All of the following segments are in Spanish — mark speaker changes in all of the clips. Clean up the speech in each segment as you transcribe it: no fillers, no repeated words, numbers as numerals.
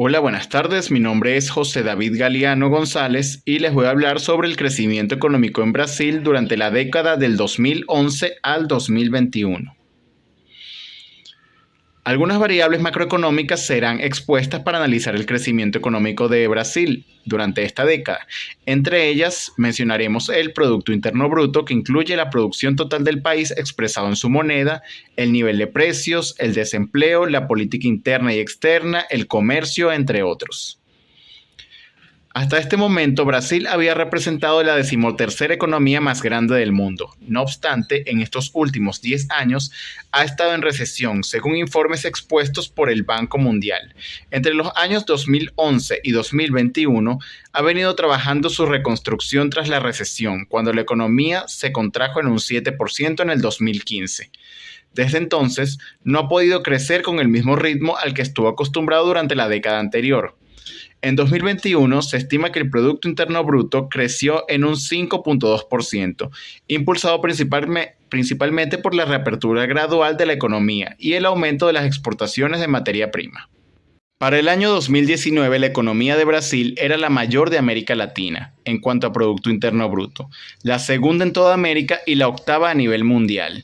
Speaker 1: Hola, buenas tardes. Mi nombre es José David Galeano González y les voy a hablar sobre el crecimiento económico en Brasil durante la década del 2011 al 2021. Algunas variables macroeconómicas serán expuestas para analizar el crecimiento económico de Brasil durante esta década. Entre ellas mencionaremos el Producto Interno Bruto, que incluye la producción total del país expresado en su moneda, el nivel de precios, el desempleo, la política interna y externa, el comercio, entre otros. Hasta este momento, Brasil había representado la decimotercera economía más grande del mundo. No obstante, en estos últimos 10 años ha estado en recesión, según informes expuestos por el Banco Mundial. Entre los años 2011 y 2021, ha venido trabajando su reconstrucción tras la recesión, cuando la economía se contrajo en un 7% en el 2015. Desde entonces, no ha podido crecer con el mismo ritmo al que estuvo acostumbrado durante la década anterior. En 2021 se estima que el Producto Interno Bruto creció en un 5.2%, impulsado principalmente por la reapertura gradual de la economía y el aumento de las exportaciones de materia prima. Para el año 2019, la economía de Brasil era la mayor de América Latina en cuanto a Producto Interno Bruto, la segunda en toda América y la octava a nivel mundial,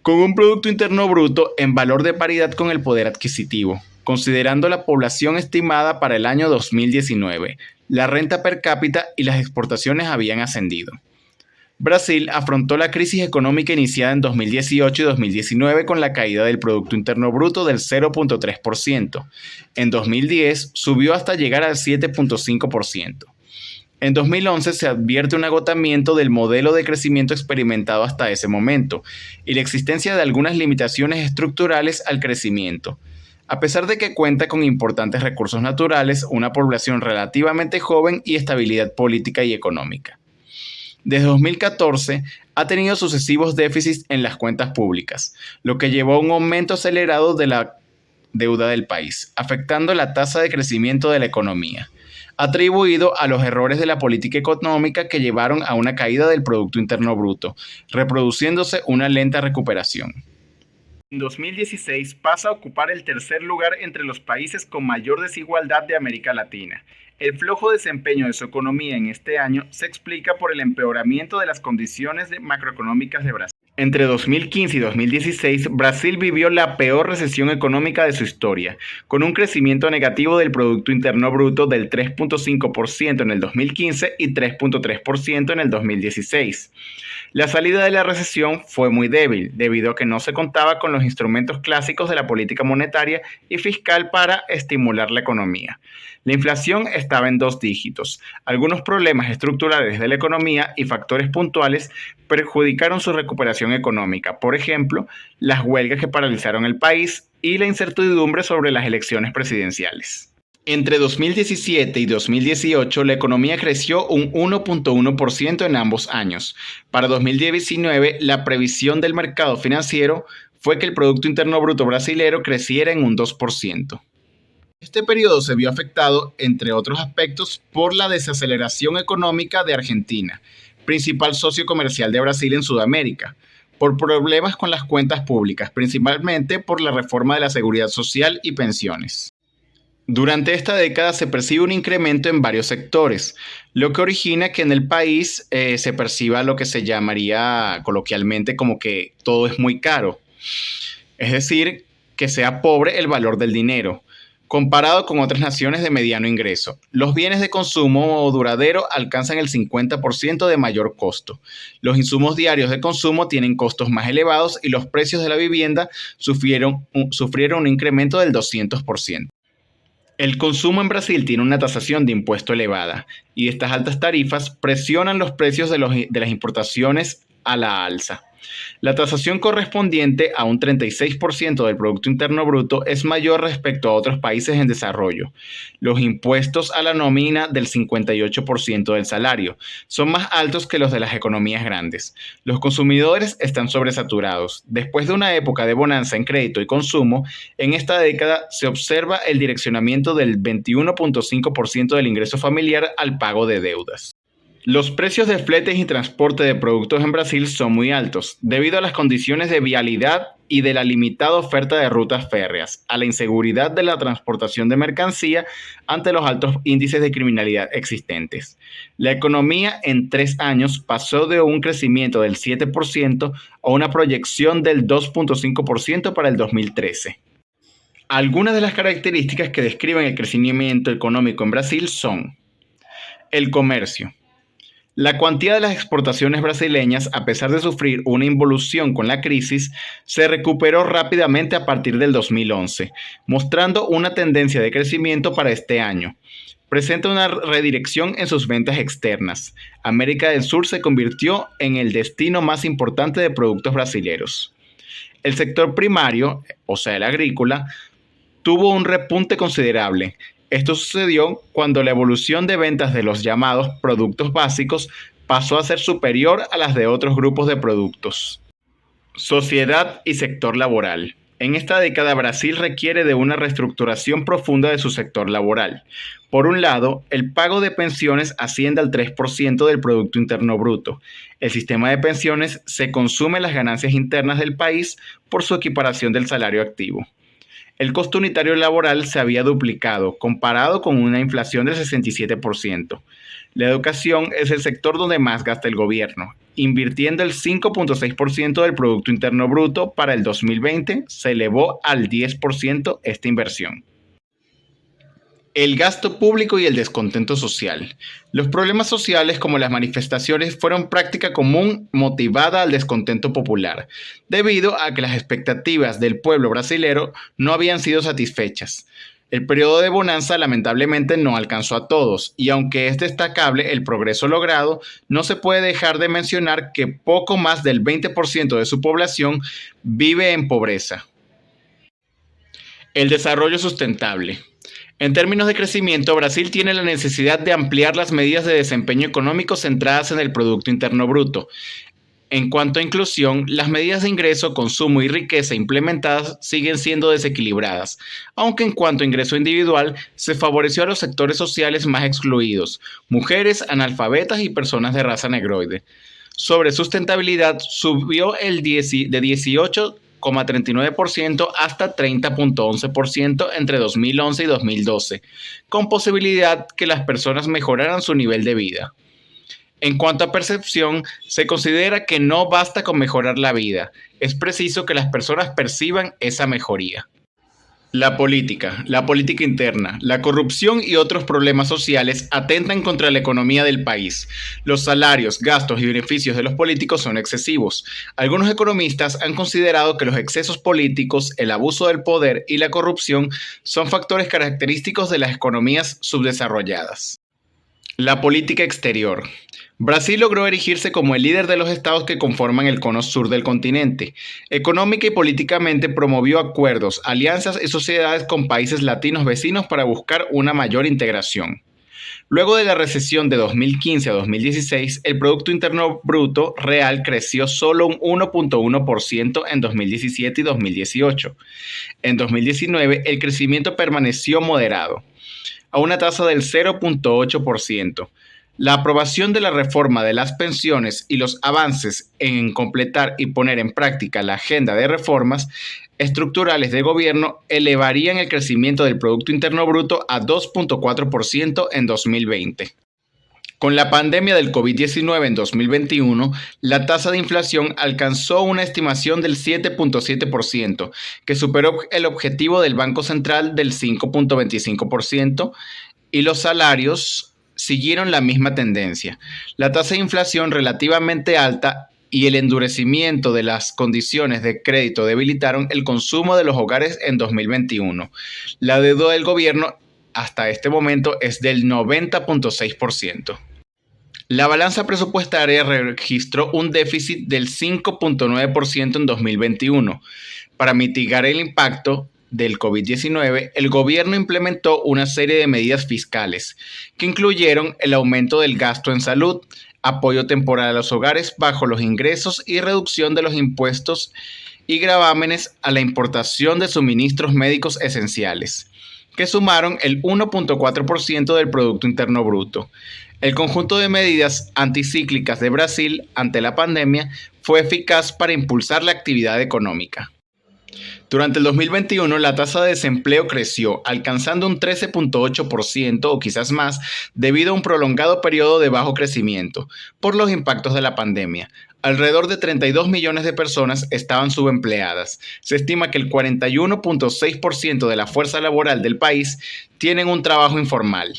Speaker 1: con un Producto Interno Bruto en valor de paridad con el poder adquisitivo. Considerando la población estimada para el año 2019, la renta per cápita y las exportaciones habían ascendido. Brasil afrontó la crisis económica iniciada en 2018 y 2019 con la caída del Producto Interno Bruto del 0.3%. En 2010 subió hasta llegar al 7.5%. En 2011 se advierte un agotamiento del modelo de crecimiento experimentado hasta ese momento y la existencia de algunas limitaciones estructurales al crecimiento. A pesar de que cuenta con importantes recursos naturales, una población relativamente joven y estabilidad política y económica. Desde 2014 ha tenido sucesivos déficits en las cuentas públicas, lo que llevó a un aumento acelerado de la deuda del país, afectando la tasa de crecimiento de la economía, atribuido a los errores de la política económica que llevaron a una caída del Producto Interno Bruto, reproduciéndose una lenta recuperación. En 2016 pasa a ocupar el tercer lugar entre los países con mayor desigualdad de América Latina. El flojo desempeño de su economía en este año se explica por el empeoramiento de las condiciones macroeconómicas de Brasil. Entre 2015 y 2016, Brasil vivió la peor recesión económica de su historia, con un crecimiento negativo del Producto Interno Bruto del 3.5% en el 2015 y 3.3% en el 2016. La salida de la recesión fue muy débil, debido a que no se contaba con los instrumentos clásicos de la política monetaria y fiscal para estimular la economía. La inflación estaba en 2 dígitos. Algunos problemas estructurales de la economía y factores puntuales perjudicaron su recuperación económica, por ejemplo, las huelgas que paralizaron el país y la incertidumbre sobre las elecciones presidenciales. Entre 2017 y 2018, la economía creció un 1.1% en ambos años. Para 2019, la previsión del mercado financiero fue que el Producto Interno Bruto brasilero creciera en un 2%. Este periodo se vio afectado, entre otros aspectos, por la desaceleración económica de Argentina, principal socio comercial de Brasil en Sudamérica, por problemas con las cuentas públicas, principalmente por la reforma de la seguridad social y pensiones. Durante esta década se percibe un incremento en varios sectores, lo que origina que en el país se perciba lo que se llamaría coloquialmente como que todo es muy caro. Es decir, que sea pobre el valor del dinero, comparado con otras naciones de mediano ingreso. Los bienes de consumo duradero alcanzan el 50% de mayor costo. Los insumos diarios de consumo tienen costos más elevados y los precios de la vivienda sufrieron un incremento del 200%. El consumo en Brasil tiene una tasación de impuesto elevada y estas altas tarifas presionan los precios de las importaciones a la alza. La tasación correspondiente a un 36% del Producto Interno Bruto es mayor respecto a otros países en desarrollo. Los impuestos a la nómina del 58% del salario son más altos que los de las economías grandes. Los consumidores están sobresaturados. Después de una época de bonanza en crédito y consumo, en esta década se observa el direccionamiento del 21.5% del ingreso familiar al pago de deudas. Los precios de fletes y transporte de productos en Brasil son muy altos, debido a las condiciones de vialidad y de la limitada oferta de rutas férreas, a la inseguridad de la transportación de mercancía ante los altos índices de criminalidad existentes. La economía en 3 años pasó de un crecimiento del 7% a una proyección del 2,5% para el 2013. Algunas de las características que describen el crecimiento económico en Brasil son el comercio. La cuantía de las exportaciones brasileñas, a pesar de sufrir una involución con la crisis, se recuperó rápidamente a partir del 2011, mostrando una tendencia de crecimiento para este año. Presenta una redirección en sus ventas externas. América del Sur se convirtió en el destino más importante de productos brasileños. El sector primario, o sea, el agrícola, tuvo un repunte considerable. Esto sucedió cuando la evolución de ventas de los llamados productos básicos pasó a ser superior a las de otros grupos de productos. Sociedad y sector laboral. En esta década Brasil requiere de una reestructuración profunda de su sector laboral. Por un lado, el pago de pensiones asciende al 3% del Producto Interno Bruto. El sistema de pensiones se consume en las ganancias internas del país por su equiparación del salario activo. El costo unitario laboral se había duplicado, comparado con una inflación del 67%. La educación es el sector donde más gasta el gobierno, invirtiendo el 5,6% del Producto Interno Bruto. Para el 2020 se elevó al 10% esta inversión. El gasto público y el descontento social. Los problemas sociales como las manifestaciones fueron práctica común motivada al descontento popular, debido a que las expectativas del pueblo brasilero no habían sido satisfechas. El periodo de bonanza lamentablemente no alcanzó a todos, y aunque es destacable el progreso logrado, no se puede dejar de mencionar que poco más del 20% de su población vive en pobreza. El desarrollo sustentable. En términos de crecimiento, Brasil tiene la necesidad de ampliar las medidas de desempeño económico centradas en el Producto Interno Bruto. En cuanto a inclusión, las medidas de ingreso, consumo y riqueza implementadas siguen siendo desequilibradas, aunque en cuanto a ingreso individual, se favoreció a los sectores sociales más excluidos, mujeres, analfabetas y personas de raza negroide. Sobre sustentabilidad, subió de 18,39% hasta 30,11% entre 2011 y 2012, con posibilidad que las personas mejoraran su nivel de vida. En cuanto a percepción, se considera que no basta con mejorar la vida, es preciso que las personas perciban esa mejoría. La política interna, la corrupción y otros problemas sociales atentan contra la economía del país. Los salarios, gastos y beneficios de los políticos son excesivos. Algunos economistas han considerado que los excesos políticos, el abuso del poder y la corrupción son factores característicos de las economías subdesarrolladas. La política exterior. Brasil logró erigirse como el líder de los estados que conforman el cono sur del continente. Económica y políticamente promovió acuerdos, alianzas y sociedades con países latinos vecinos para buscar una mayor integración. Luego de la recesión de 2015 a 2016, el Producto Interno Bruto real creció solo un 1,1% en 2017 y 2018. En 2019, el crecimiento permaneció moderado, a una tasa del 0,8%. La aprobación de la reforma de las pensiones y los avances en completar y poner en práctica la agenda de reformas estructurales de gobierno elevarían el crecimiento del Producto Interno Bruto a 2,4% en 2020. Con la pandemia del COVID-19 en 2021, la tasa de inflación alcanzó una estimación del 7,7%, que superó el objetivo del Banco Central del 5,25%, y los salarios siguieron la misma tendencia. La tasa de inflación relativamente alta y el endurecimiento de las condiciones de crédito debilitaron el consumo de los hogares en 2021. La deuda del gobierno hasta este momento es del 90,6%. La balanza presupuestaria registró un déficit del 5,9% en 2021. Para mitigar el impacto del COVID-19, el gobierno implementó una serie de medidas fiscales que incluyeron el aumento del gasto en salud, apoyo temporal a los hogares bajo los ingresos y reducción de los impuestos y gravámenes a la importación de suministros médicos esenciales. que sumaron el 1,4% del Producto Interno Bruto. El conjunto de medidas anticíclicas de Brasil ante la pandemia fue eficaz para impulsar la actividad económica. Durante el 2021, la tasa de desempleo creció, alcanzando un 13,8% o quizás más, debido a un prolongado periodo de bajo crecimiento, por los impactos de la pandemia. Alrededor de 32 millones de personas estaban subempleadas. Se estima que el 41,6% de la fuerza laboral del país tienen un trabajo informal.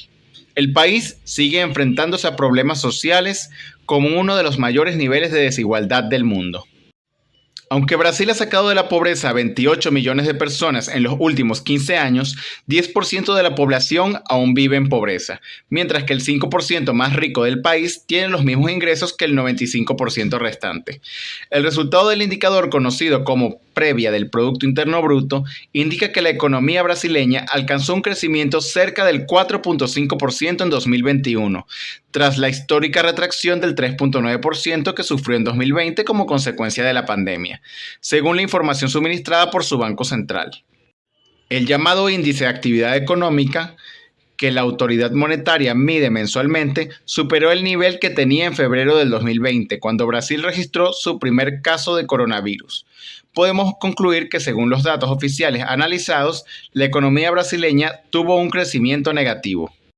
Speaker 1: El país sigue enfrentándose a problemas sociales como uno de los mayores niveles de desigualdad del mundo. Aunque Brasil ha sacado de la pobreza a 28 millones de personas en los últimos 15 años, 10% de la población aún vive en pobreza, mientras que el 5% más rico del país tiene los mismos ingresos que el 95% restante. El resultado del indicador conocido como previa del Producto Interno Bruto indica que la economía brasileña alcanzó un crecimiento cerca del 4,5% en 2021, tras la histórica retracción del 3,9% que sufrió en 2020 como consecuencia de la pandemia, según la información suministrada por su Banco Central. El llamado Índice de Actividad Económica, que la autoridad monetaria mide mensualmente, superó el nivel que tenía en febrero del 2020, cuando Brasil registró su primer caso de coronavirus. Podemos concluir que, según los datos oficiales analizados, la economía brasileña tuvo un crecimiento negativo.